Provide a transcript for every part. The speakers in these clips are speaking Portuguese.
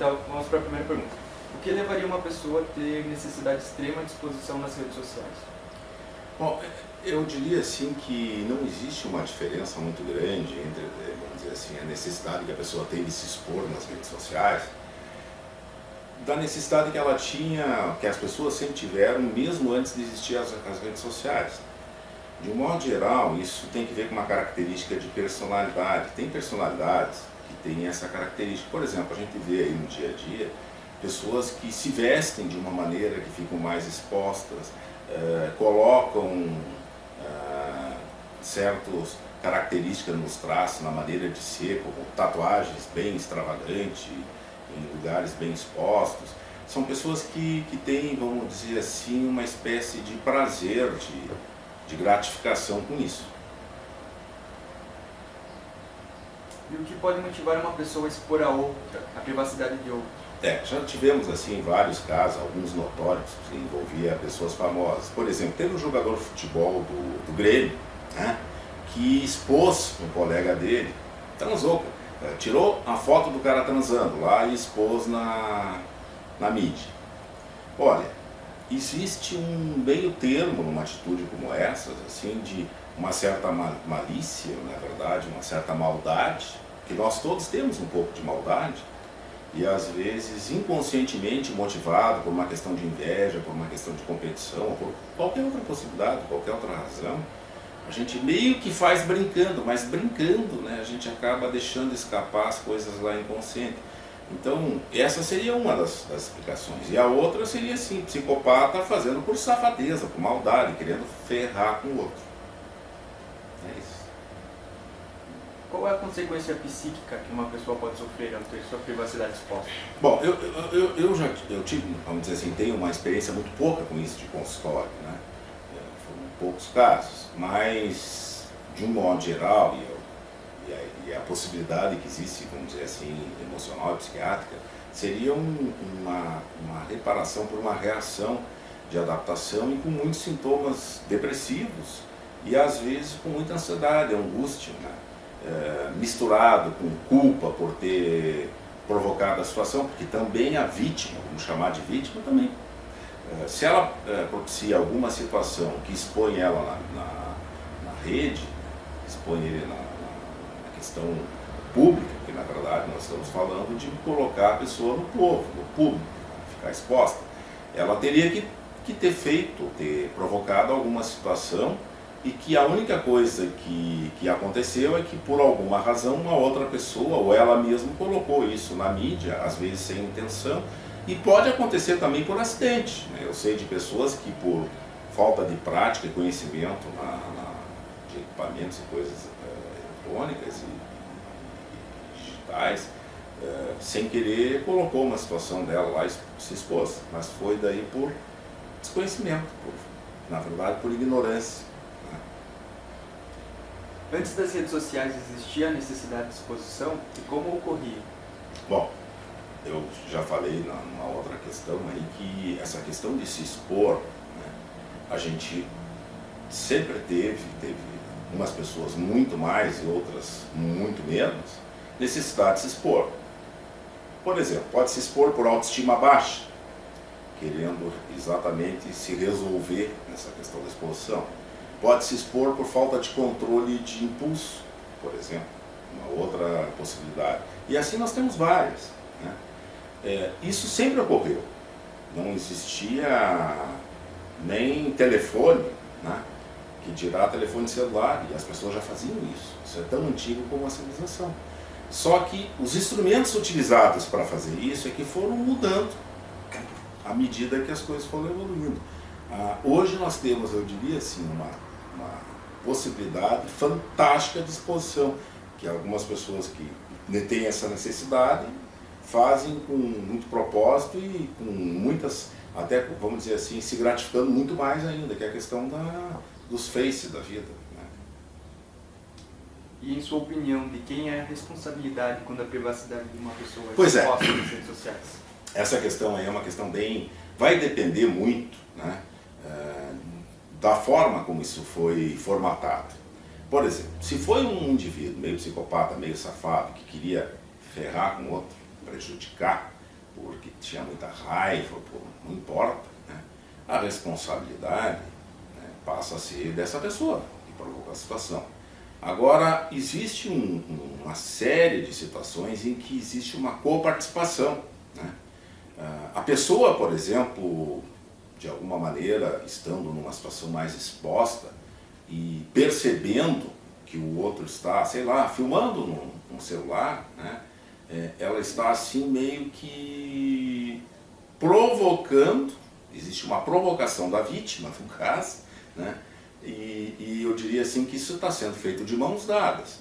Então, vamos para a primeira pergunta. O que levaria uma pessoa a ter necessidade extrema de exposição nas redes sociais? Bom, eu diria assim que não existe uma diferença muito grande entre, vamos dizer assim, a necessidade que a pessoa tem de se expor nas redes sociais, da necessidade que ela tinha, que as pessoas sempre tiveram, mesmo antes de existir as redes sociais. De um modo geral, isso tem que ver com uma característica de personalidade. Tem personalidades que têm essa característica. Por exemplo, a gente vê aí no dia a dia pessoas que se vestem de uma maneira que ficam mais expostas, colocam certas características nos traços, na maneira de ser, como tatuagens bem extravagantes, em lugares bem expostos. São pessoas que têm, vamos dizer assim, uma espécie de prazer, de gratificação com isso. E o que pode motivar uma pessoa a expor a outra, a privacidade de outra? Já tivemos assim vários casos, alguns notórios, que envolvia pessoas famosas. Por exemplo, teve um jogador de futebol do Grêmio, né, que expôs um colega dele, transou, tirou a foto do cara transando lá e expôs na mídia. Olha, existe um meio termo numa atitude como essa, assim, de uma certa malícia, na verdade, uma certa maldade, que nós todos temos um pouco de maldade, e às vezes inconscientemente motivado por uma questão de inveja, por uma questão de competição, ou por qualquer outra possibilidade, qualquer outra razão, a gente meio que faz brincando, mas brincando, né, a gente acaba deixando escapar as coisas lá inconsciente. Então, essa seria uma das explicações. E a outra seria assim, psicopata fazendo por safadeza, por maldade, querendo ferrar com o outro. É isso. Qual é a consequência psíquica que uma pessoa pode sofrer ao ter sua privacidade exposta? Bom, eu tive, vamos dizer assim, tenho uma experiência muito pouca com isso de consultório, né? Foram poucos casos, mas de um modo geral, e a possibilidade que existe, vamos dizer assim, emocional e psiquiátrica, seria uma reparação por uma reação de adaptação e com muitos sintomas depressivos e às vezes com muita ansiedade, angústia, né? Misturado com culpa por ter provocado a situação, porque também a vítima, vamos chamar de vítima também, se ela propicia alguma situação que expõe ela na rede, expõe ele na questão pública, porque na verdade nós estamos falando de colocar a pessoa no povo, no público, ficar exposta, ela teria que ter provocado alguma situação e que a única coisa que aconteceu é que por alguma razão uma outra pessoa ou ela mesma colocou isso na mídia, às vezes sem intenção, e pode acontecer também por acidente, né? Eu sei de pessoas que por falta de prática e conhecimento de equipamentos e coisas eletrônicas e digitais, sem querer colocou uma situação dela lá e se expôs, mas foi daí por desconhecimento, na verdade por ignorância. Antes das redes sociais existia a necessidade de exposição e como ocorria? Bom, eu já falei numa outra questão aí que essa questão de se expor, né, a gente sempre teve umas pessoas muito mais e outras muito menos, necessidade de se expor. Por exemplo, pode se expor por autoestima baixa, querendo exatamente se resolver nessa questão da exposição. Pode se expor por falta de controle de impulso, por exemplo, uma outra possibilidade. E assim nós temos várias, né? Isso sempre ocorreu. Não existia nem telefone, né? Que dirá telefone celular, e as pessoas já faziam isso. Isso é tão antigo como a civilização. Só que os instrumentos utilizados para fazer isso é que foram mudando à medida que as coisas foram evoluindo. Hoje nós temos, eu diria assim, uma possibilidade fantástica de exposição, que algumas pessoas que têm essa necessidade fazem com muito propósito e com muitas, até vamos dizer assim, se gratificando muito mais ainda, que é a questão dos faces da vida, né? E em sua opinião, de quem é a responsabilidade quando a privacidade de uma pessoa é Pois é. exposta nas redes sociais? Essa questão aí é uma questão bem... vai depender muito, né, da forma como isso foi formatado. Por exemplo, se foi um indivíduo meio psicopata, meio safado, que queria ferrar com o outro, prejudicar, porque tinha muita raiva, não importa, né? A responsabilidade, né, passa a ser dessa pessoa que provocou a situação. Agora, existe uma série de situações em que existe uma coparticipação, né? A pessoa, por exemplo, de alguma maneira, estando numa situação mais exposta e percebendo que o outro está, sei lá, filmando num celular, né? Ela está assim meio que provocando, existe uma provocação da vítima, no caso, né? E eu diria assim que isso está sendo feito de mãos dadas.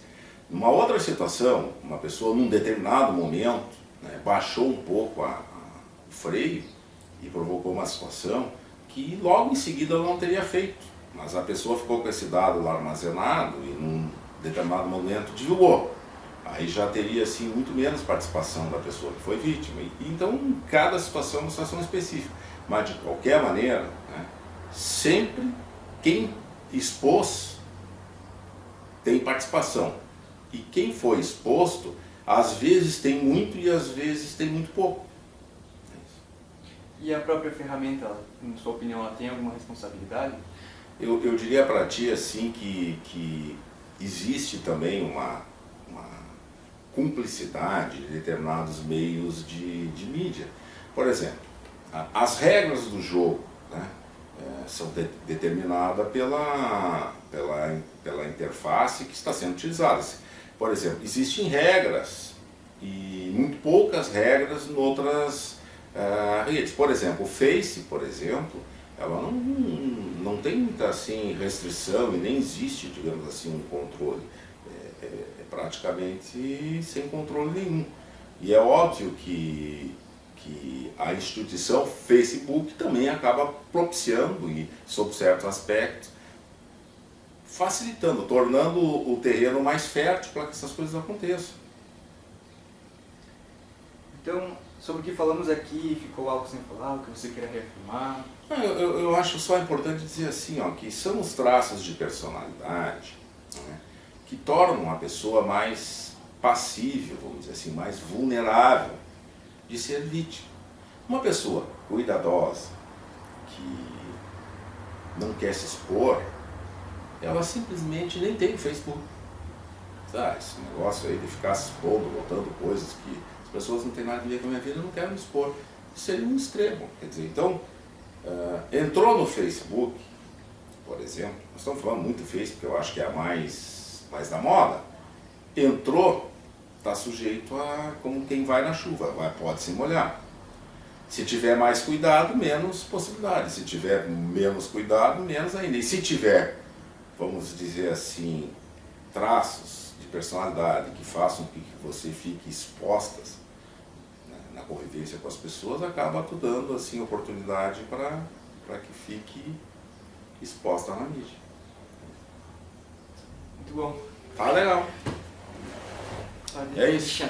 Numa outra situação, uma pessoa num determinado momento, né, baixou um pouco o freio e provocou uma situação que logo em seguida ela não teria feito. Mas a pessoa ficou com esse dado lá armazenado e num determinado momento divulgou. Aí já teria assim muito menos participação da pessoa que foi vítima. Então cada situação é uma situação específica. Mas de qualquer maneira, né, sempre quem expôs tem participação. E quem foi exposto, às vezes tem muito e às vezes tem muito pouco. E a própria ferramenta, na sua opinião, ela tem alguma responsabilidade? Eu diria para ti assim que existe também uma cumplicidade de determinados meios de mídia. Por exemplo, as regras do jogo, né, são determinadas pela interface que está sendo utilizada. Por exemplo, existem regras e muito poucas regras em outras redes. Por exemplo, o Face, por exemplo, ela não tem muita assim, restrição e nem existe, digamos assim, um controle. É praticamente sem controle nenhum. E é óbvio que a instituição Facebook também acaba propiciando e, sob certos aspectos, facilitando, tornando o terreno mais fértil para que essas coisas aconteçam. Então, sobre o que falamos aqui, ficou algo sem falar, o que você queria reafirmar? Eu acho só importante dizer assim, ó, que são os traços de personalidade, né, que tornam a pessoa mais passível, vamos dizer assim, mais vulnerável de ser vítima. Uma pessoa cuidadosa, que não quer se expor, ela simplesmente nem tem Facebook. Sabe, esse negócio aí de ficar se expondo, botando coisas que as pessoas não têm nada a ver com a minha vida, eu não quero me expor. Isso seria um extremo. Quer dizer, então, entrou no Facebook, por exemplo, nós estamos falando muito do Facebook, eu acho que é a mais da moda, entrou, está sujeito a como quem vai na chuva, pode se molhar. Se tiver mais cuidado, menos possibilidades. Se tiver menos cuidado, menos ainda. E se tiver, vamos dizer assim, traços de personalidade que façam com que você fique expostas, né, na convivência com as pessoas, acaba tu dando assim, oportunidade para que fique exposta na mídia. Muito bom. Tá legal. É isso.